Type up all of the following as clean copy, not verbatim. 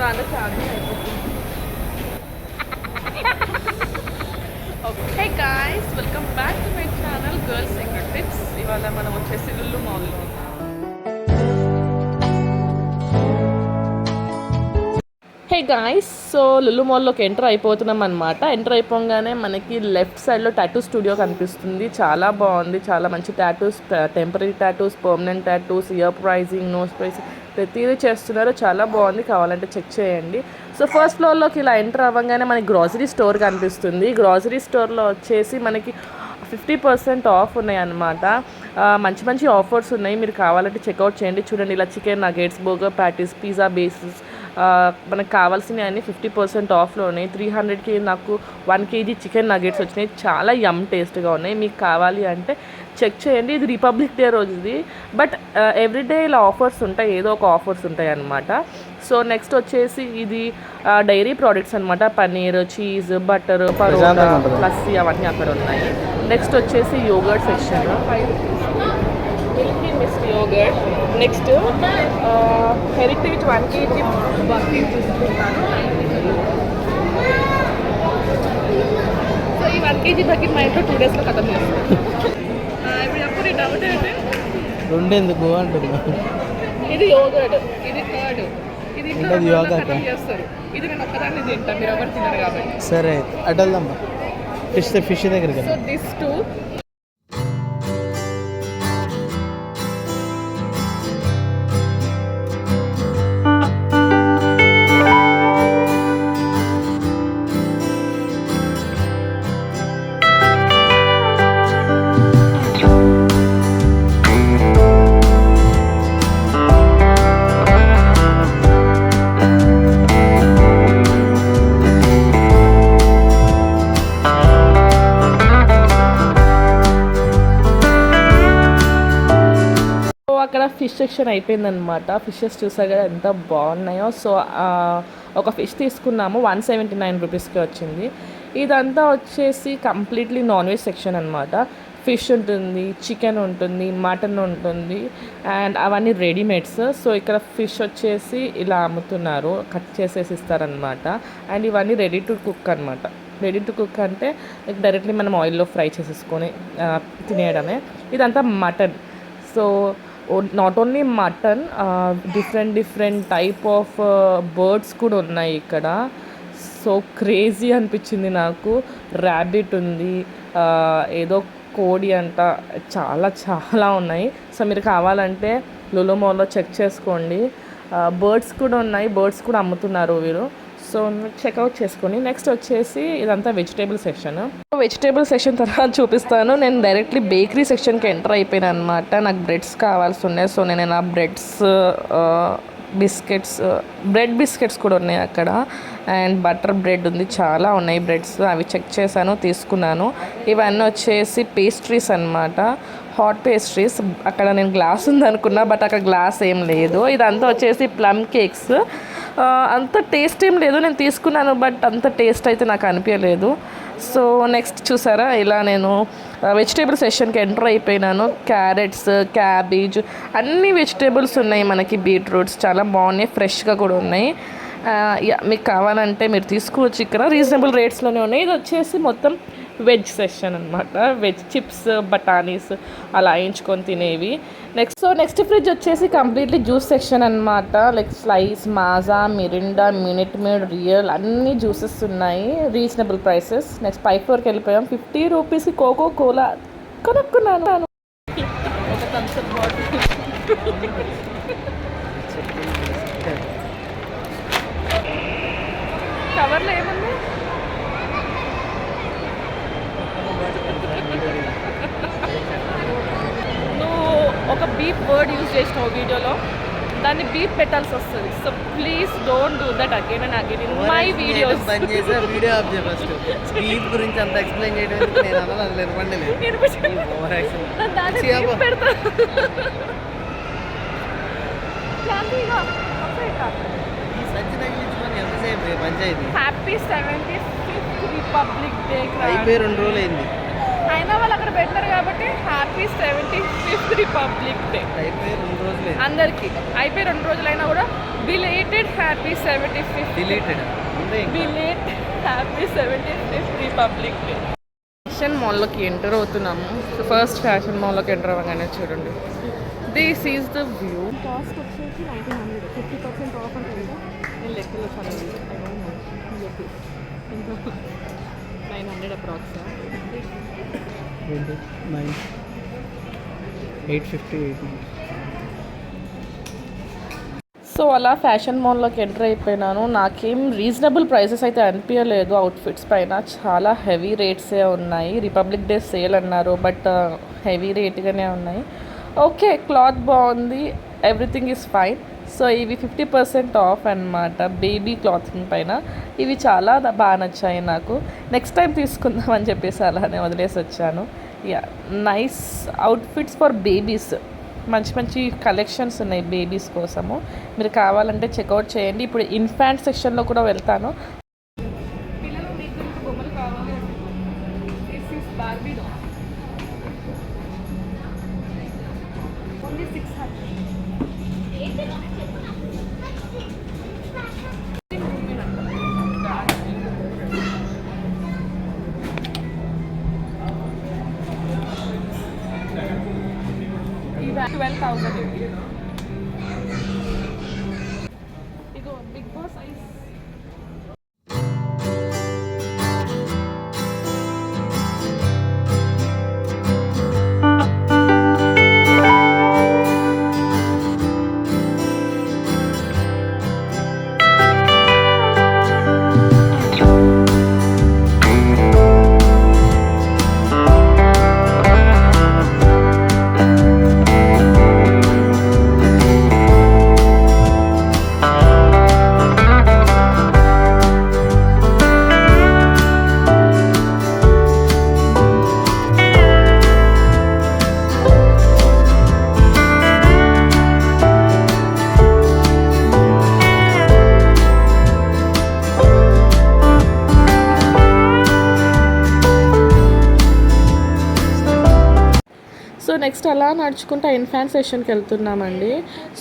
దాంట్లో ఛార్జింగ్ అయిపోతుంది. Okay guys, welcome back to my channel girls secret tips. ఇవాళ మనం వచ్చేసి లులు మాల్లో ఉన్నాం. హే గాయ్స్, సో లులు మాల్లోకి ఎంటర్ అయిపోతున్నాం అనమాట. ఎంటర్ అయిపోగానే మనకి లెఫ్ట్ సైడ్లో టాటూ స్టూడియో కనిపిస్తుంది. చాలా బాగుంది, చాలా మంచి tattoos, temporary tattoos, permanent tattoos, ear piercing, nose piercing ప్రతిదీ చేస్తున్నారు. చాలా బాగుంది, కావాలంటే చెక్ చేయండి. సో ఫస్ట్ ఫ్లోర్లోకి ఇలా ఎంటర్ అవ్వగానే మనకి గ్రాసరీ స్టోర్ కనిపిస్తుంది. గ్రాసరీ స్టోర్లో వచ్చేసి మనకి 50% ఆఫ్ ఉన్నాయి అన్నమాట. మంచి మంచి ఆఫర్స్ ఉన్నాయి, మీరు కావాలంటే చెక్అవుట్ చేయండి. చూడండి, ఇలా chicken nuggets, burger patties, pizza bases, మనకు కావాల్సినవి అన్నీ 50% ఆఫ్లో ఉన్నాయి. 300కి నాకు 1 kg చికెన్ నగెట్స్ వచ్చినాయి. చాలా యమ్ టేస్ట్గా ఉన్నాయి. మీకు కావాలి అంటే చెక్ చేయండి. ఇది రిపబ్లిక్ డే రోజుది, బట్ ఎవ్రీడే ఇలా ఆఫర్స్ ఉంటాయి, ఏదో ఒక ఆఫర్స్ ఉంటాయి అన్నమాట. సో నెక్స్ట్ వచ్చేసి ఇది డైరీ ప్రోడక్ట్స్ అనమాట. పన్నీర్, చీజ్, బటర్, పరోటా, లస్సీ అవన్నీ అక్కడ ఉన్నాయి. నెక్స్ట్ వచ్చేసి yogurt section, Milky Mist yogurt. Next Heritage 1 kg bucket తీసుకుంటాను. సో ఈ 1 kg బకెట్ మా ఇంట్లో 2 daysలో ఖతం చేస్తాను. ఇప్పుడు అప్పుడు డౌట్ ఏంటి, రెండెందుకు అంటున్నా. ఇది యోగర్ట్, ఇది కర్డ్, ఇది ఖతం చేస్తారు. ఇది నేను ఒక్కదాన్ని తింటాను, మీరు ఎవరు తినరు కాబట్టి. సరే అటు వెళ్దామా, ఫిష్ దగ్గరికి. So this two. అక్కడ ఫిష్ సెక్షన్ అయిపోయిందనమాట. ఫిషెస్ చూసారు కదా ఎంత బాగున్నాయో. సో ఒక ఫిష్ తీసుకున్నాము, 179 రూపీస్కి వచ్చింది. ఇదంతా వచ్చేసి కంప్లీట్లీ నాన్ వెజ్ సెక్షన్ అనమాట. ఫిష్ ఉంటుంది, చికెన్ ఉంటుంది, మటన్ ఉంటుంది, అండ్ అవన్నీ రెడీమేడ్స్. సో ఇక్కడ ఫిష్ వచ్చేసి ఇలా అమ్ముతున్నారు, కట్ చేసేసి ఇస్తారనమాట. అండ్ ఇవన్నీ రెడీ టు కుక్ అనమాట. రెడీ టు కుక్ అంటే డైరెక్ట్లీ మనం ఆయిల్లో ఫ్రై చేసేసుకొని తినేయడమే. ఇదంతా mutton. So not only mutton, different type of birds కూడా ఉన్నాయి ఇక్కడ. సో క్రేజీ అనిపించింది నాకు. ర్యాబిట్ ఉంది, ఏదో కోడి అంట, చాలా ఉన్నాయి. సో మీరు కావాలంటే లులు మాల్లో చెక్ చేసుకోండి. బర్డ్స్ కూడా ఉన్నాయి, బర్డ్స్ కూడా అమ్ముతున్నారు వీరు. సో చెక్అవుట్ చేసుకొని నెక్స్ట్ వచ్చేసి ఇదంతా వెజిటేబుల్ సెక్షన్. వెజిటేబుల్ సెక్షన్ తర్వాత చూపిస్తాను. నేను డైరెక్ట్లీ బేకరీ సెక్షన్కి ఎంటర్ అయిపోయాను అనమాట. నాకు బ్రెడ్స్ కావాల్సి ఉన్నాయి. సో నేను నా బ్రెడ్స్, బిస్కెట్స్, బ్రెడ్ బిస్కెట్స్ కూడా ఉన్నాయి అక్కడ. అండ్ బటర్ బ్రెడ్ ఉంది, చాలా ఉన్నాయి బ్రెడ్స్. అవి చెక్ చేశాను, తీసుకున్నాను. ఇవన్నీ వచ్చేసి పేస్ట్రీస్ అనమాట, హాట్ పేస్ట్రీస్. అక్కడ నేను గ్లాస్ ఉందనుకున్నా, బట్ అక్కడ గ్లాస్ ఏం లేదు. ఇదంతా వచ్చేసి ప్లమ్ కేక్స్. అంత టేస్ట్ ఏం లేదు, నేను తీసుకున్నాను, బట్ అంత టేస్ట్ అయితే నాకు అనిపించలేదు. సో నెక్స్ట్ చూసారా, ఇలా నేను వెజిటేబుల్ సెషన్కి ఎంటర్ అయిపోయినాను. క్యారెట్స్, క్యాబేజ్, అన్ని వెజిటేబుల్స్ ఉన్నాయి మనకి. బీట్రూట్స్ చాలా బాగున్నాయి, ఫ్రెష్గా కూడా ఉన్నాయి. మీకు కావాలంటే మీరు తీసుకోవచ్చు, ఇక్కడ రీజనబుల్ రేట్స్లోనే ఉన్నాయి. ఇది వచ్చేసి మొత్తం వెజ్ సెక్షన్ అనమాట. వెజ్ చిప్స్, బఠానీస్ అలా వేయించుకొని తినేవి. నెక్స్ట్ ఫ్రిడ్జ్ వచ్చేసి కంప్లీట్లీ జ్యూస్ సెక్షన్ అనమాట. Like slice, Maaza, Mirinda, minute made, real అన్ని జ్యూసెస్ ఉన్నాయి, రీజనబుల్ ప్రైసెస్. నెక్స్ట్ 5 floorకి వెళ్ళిపోయాం. 50 రూపీస్కి కోకో కోలా కొనుక్కున్నాను. ఒక థమ్స్అప్ బాటిల్. కవర్లో ఏముంది? నువ్వు ఒక బీప్ వర్డ్ యూజ్ చేసినావు వీడియోలో, దాన్ని బీప్ పెట్టాల్సి వస్తుంది. So please don't do that again and again in my videos. Video of చేయ ఫస్ట్. బీప్ గురించి అంత ఎక్స్ప్లెయిన్ చేయడం నేను అలా అది లేదండి. Happy 75th republic day. అయిపోయి 2 రోజులు అయింది. అయినా వాళ్ళు అక్కడ పెట్టారు కాబట్టి హ్యాపీ 75th రిపబ్లిక్ డే అయిపోయి 2 రోజులే. అందరికీ. అయిపోయి 2 రోజులైనా కూడా బిలేటెడ్ హ్యాపీ 75th డిలీటెడ్ ఉందే ఇంకా. Belated happy 75th republic day. Fashion మాల్లోకి ఎంటర్ అవుతున్నాము. ఫస్ట్ ఫ్యాషన్ మాల్లోకి ఎంటర్ అవ్వగానే చూడండి, this is the view. Cost వచ్చేసి 1900, 50% ఆఫ్ అంటే నేను లెక్కలో చదవండి. 900 అప్రాక్స్. 850. సో అలా ఫ్యాషన్ మాల్లోకి ఎంటర్ అయిపోయినాను. నాకేం రీజనబుల్ ప్రైసెస్ అయితే అనిపించలేదు అవుట్ఫిట్స్ పైన. చాలా హెవీ రేట్సే ఉన్నాయి. రిపబ్లిక్ డే సేల్ అన్నారు, బట్ హెవీ రేట్గానే ఉన్నాయి. ఓకే, క్లాత్ బాగుంది, ఎవ్రీథింగ్ ఈజ్ ఫైన్. సో ఇవి 50% ఆఫ్ అన్నమాట బేబీ క్లాతింగ్ పైన. ఇవి చాలా బాగా నచ్చాయి నాకు. నెక్స్ట్ టైం తీసుకుందాం అని చెప్పేసి అలానే వదిలేసి వచ్చాను. Yeah, nice outfits for babies. మంచి మంచి కలెక్షన్స్ ఉన్నాయి బేబీస్ కోసము. మీరు కావాలంటే చెక్అవుట్ చేయండి. ఇప్పుడు ఇన్ఫాంట్ సెక్షన్లో కూడా వెళ్తాను. పిల్లలు మీకు బొమ్మలు కావాలి అంటే this is Barbie doll. Only 600. ఇది 12,000. ఇగో big boss size. So next అలా నడుచుకుంటా ఇన్ఫాంట్ సెషన్కి వెళ్తున్నామండి.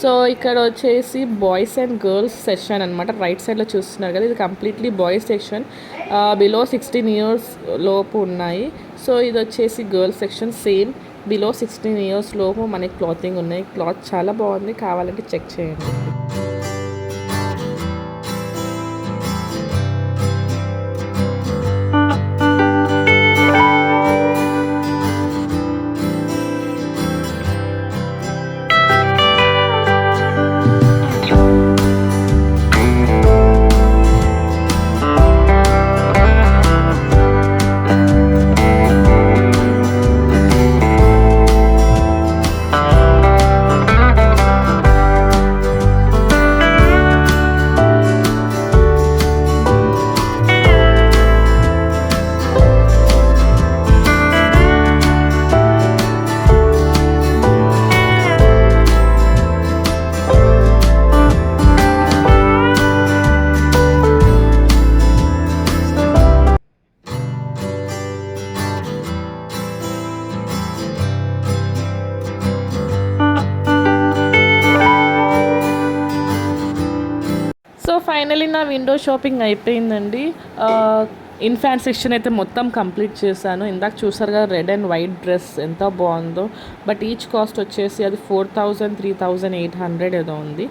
సో ఇక్కడ వచ్చేసి బాయ్స్ అండ్ గర్ల్స్ సెషన్ అనమాట. రైట్ సైడ్లో చూస్తున్నారు కదా, ఇది completely boys section. Below 16 years లోపు ఉన్నాయి. సో ఇది వచ్చేసి girls section. Same below 16 years లోపు మనకి క్లాతింగ్ ఉన్నాయి. క్లాత్ చాలా బాగుంది, కావాలంటే చెక్ చేయండి. ఫైనలీ నా విండో షాపింగ్ అయిపోయిందండి. ఇన్ఫాంట్ సెక్షన్ అయితే మొత్తం కంప్లీట్ చేశాను. ఇందాక చూసారు కదా రెడ్ అండ్ వైట్ డ్రెస్ ఎంత బాగుందో. బట్ ఈచ్ కాస్ట్ వచ్చేసి అది 4,000, 3,800 ఏదో ఉంది.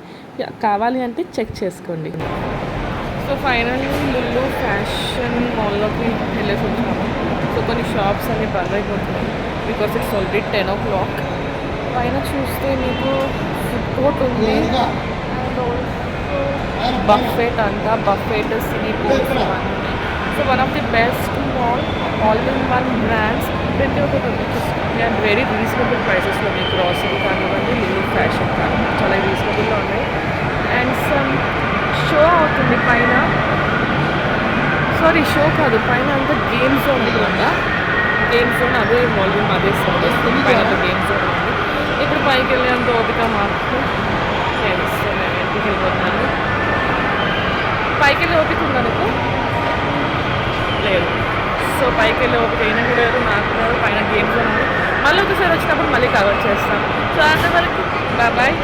కావాలి అంటే చెక్ చేసుకోండి. సో ఫైనల్లీ లులు ఫ్యాషన్ మాల్లోకి వెళ్ళేసి వచ్చాము. సో కొన్ని షాప్స్ అన్ని బంద్ అయిపోతున్నాయి బికాస్ ఇట్స్ ఆల్రెడీ 10 o'clock. పైన చూస్తే మీకు ఫుడ్ కోర్ట్ ఉంది అండ్ ఆల్సో బఫెట్ అంతా. బఫెట్, సినీ పూల్స్ ఇవన్నీ. So one of the best mall, all in one brands ప్రతి ఒక్కటి ఉంది. అండ్ వెరీ రీజనబుల్ ప్రైసెస్లో మీకు గ్రాసరీ కానివ్వండి, లులు ఫ్యాషన్ కానివ్వండి చాలా రీజనబుల్గా ఉన్నాయి. అండ్ సమ్ షో అవుతుంది పైన. సారీ, షో కాదు, పైన అంతా గేమ్ జోన్ ఉంటుందా. గేమ్ జోన్ అదే వాల్యూమ్ అదే సౌండ్ వస్తుంది. పైన గేమ్ జోన్ ఉంది. ఇప్పుడు పైకి వెళ్ళేంత ఓపిక మాకు నేను ఇంటికి వెళ్ళిపోతున్నాను. పైకి వెళ్ళి ఓపిక ఉందనుకో లేదు. సో పైకి వెళ్ళి ఒక చేయని కూడా లేదు, నాకు లేదు, పైన గేమ్స్ ఉంది. మళ్ళీ ఒకసారి వచ్చినప్పుడు మళ్ళీ కవర్ చేస్తాం. సో అంతవరకు బాయ్ బాయ్.